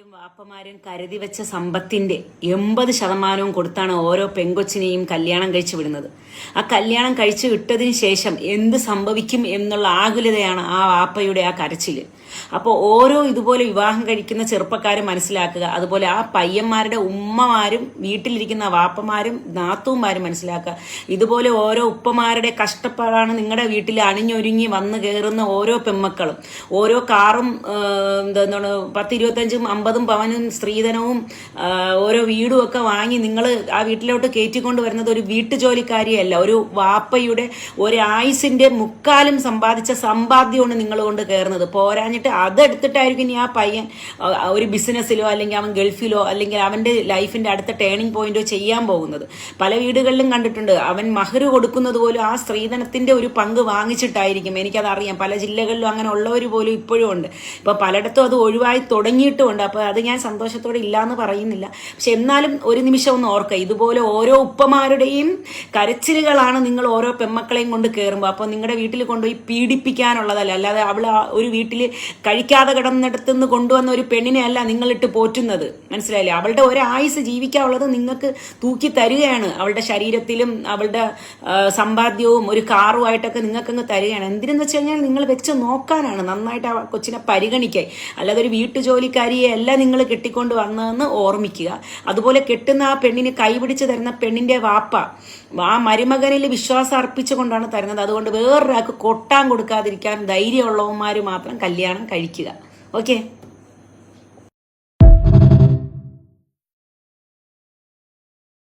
ഉമ്മമാരും വാപ്പമാരും കരുതി വെച്ച സമ്പത്തിന്റെ 80% കൊടുത്താണ് ഓരോ പെങ്കൊച്ചിനെയും കല്യാണം കഴിച്ചു വിടുന്നത്. ആ കല്യാണം കഴിച്ചു വിട്ടതിന് ശേഷം എന്ത് സംഭവിക്കും എന്നുള്ള ആകുലതയാണ് ആ വാപ്പയുടെ ആ കരച്ചില്. അപ്പോൾ ഓരോ ഇതുപോലെ വിവാഹം കഴിക്കുന്ന ചെറുപ്പക്കാരും മനസ്സിലാക്കുക, അതുപോലെ ആ പയ്യന്മാരുടെ ഉമ്മമാരും വീട്ടിലിരിക്കുന്ന വാപ്പമാരും നാത്തൂമാരും മനസ്സിലാക്കുക. ഇതുപോലെ ഓരോ ഉപ്പമാരുടെ കഷ്ടപ്പാടാണ് നിങ്ങളുടെ വീട്ടിൽ അണിഞ്ഞൊരുങ്ങി വന്നു കയറുന്ന ഓരോ പെമ്മക്കളും. ഓരോ കാറും എന്താണ് 10-25-50 പവനും സ്ത്രീധനവും ഓരോ വീടും ഒക്കെ വാങ്ങി നിങ്ങൾ ആ വീട്ടിലോട്ട് കയറ്റിക്കൊണ്ട് വരുന്നത് ഒരു വീട്ടുജോലിക്കാരിയല്ല, ഒരു വാപ്പയുടെ ഒരു ആയുസിന്റെ മുക്കാലും സമ്പാദിച്ച സമ്പാദ്യമാണ് നിങ്ങൾ കൊണ്ട് കയറുന്നത്. പോരാഞ്ഞിട്ട് അതെടുത്തിട്ടായിരിക്കും ഇനി ആ പയ്യൻ ഒരു ബിസിനസ്സിലോ അല്ലെങ്കിൽ അവൻ ഗൾഫിലോ അല്ലെങ്കിൽ അവന്റെ ലൈഫിന്റെ അടുത്ത ടേണിംഗ് പോയിന്റോ ചെയ്യാൻ പോകുന്നത്. പല വീടുകളിലും കണ്ടിട്ടുണ്ട്, അവൻ മഹർ കൊടുക്കുന്നത് പോലും ആ സ്ത്രീധനത്തിന്റെ ഒരു പങ്ക് വാങ്ങിച്ചിട്ടായിരിക്കും. എനിക്കതറിയാം, പല ജില്ലകളിലും അങ്ങനെ ഉള്ളവർ പോലും ഇപ്പോഴും ഉണ്ട്. ഇപ്പൊ പലയിടത്തും അത് ഒഴിവായി തുടങ്ങിയിട്ടുമുണ്ട്. അപ്പൊ അത് ഞാൻ സന്തോഷത്തോടെ ഇല്ലാന്ന് പറയുന്നില്ല. പക്ഷെ എന്നാലും ഒരു നിമിഷം ഒന്ന് ഓർക്കുക, ഇതുപോലെ ഓരോ ഉപ്പമാരുടെയും കരച്ചിലുകളാണ് നിങ്ങൾ ഓരോ പെമ്മക്കളെയും കൊണ്ട് കയറുമ്പോൾ. അപ്പൊ നിങ്ങളുടെ വീട്ടിൽ കൊണ്ടുപോയി പീഡിപ്പിക്കാനുള്ളതല്ല. അല്ലാതെ അവൾ ഒരു വീട്ടിൽ കഴിക്കാതെ കിടന്നിടത്തുനിന്ന് കൊണ്ടുവന്ന ഒരു പെണ്ണിനെ അല്ല നിങ്ങളിട്ട് പോറ്റുന്നത്, മനസ്സിലായില്ലേ? അവളുടെ ഒരായുസ് ജീവിക്കാനുള്ളത് നിങ്ങൾക്ക് തൂക്കി തരികയാണ്. അവളുടെ ശരീരത്തിലും അവളുടെ സമ്പാദ്യവും ഒരു കാറുമായിട്ടൊക്കെ നിങ്ങൾക്കങ്ങ് തരികയാണ്. എന്തിനെന്ന് വെച്ച് കഴിഞ്ഞാൽ നിങ്ങൾ വെച്ച് നോക്കാനാണ്, നന്നായിട്ട് ആ കൊച്ചിനെ പരിഗണിക്കുക. അല്ലാതെ ഒരു വീട്ടുജോലിക്കാരിയെ അല്ല നിങ്ങൾ കെട്ടിക്കൊണ്ട് വന്നതെന്ന് ഓർമ്മിക്കുക. അതുപോലെ കെട്ടുന്ന ആ പെണ്ണിന് കൈപിടിച്ച് തരുന്ന പെണ്ണിന്റെ വാപ്പ ആ മരുമകനിൽ വിശ്വാസം അർപ്പിച്ചുകൊണ്ടാണ് തരുന്നത്. അതുകൊണ്ട് വേറൊരാൾക്ക് കൊട്ടാൻ കൊടുക്കാതിരിക്കാൻ ധൈര്യമുള്ളവന്മാർ മാത്രം കല്യാണം കഴിക്കുക. ഓക്കെ.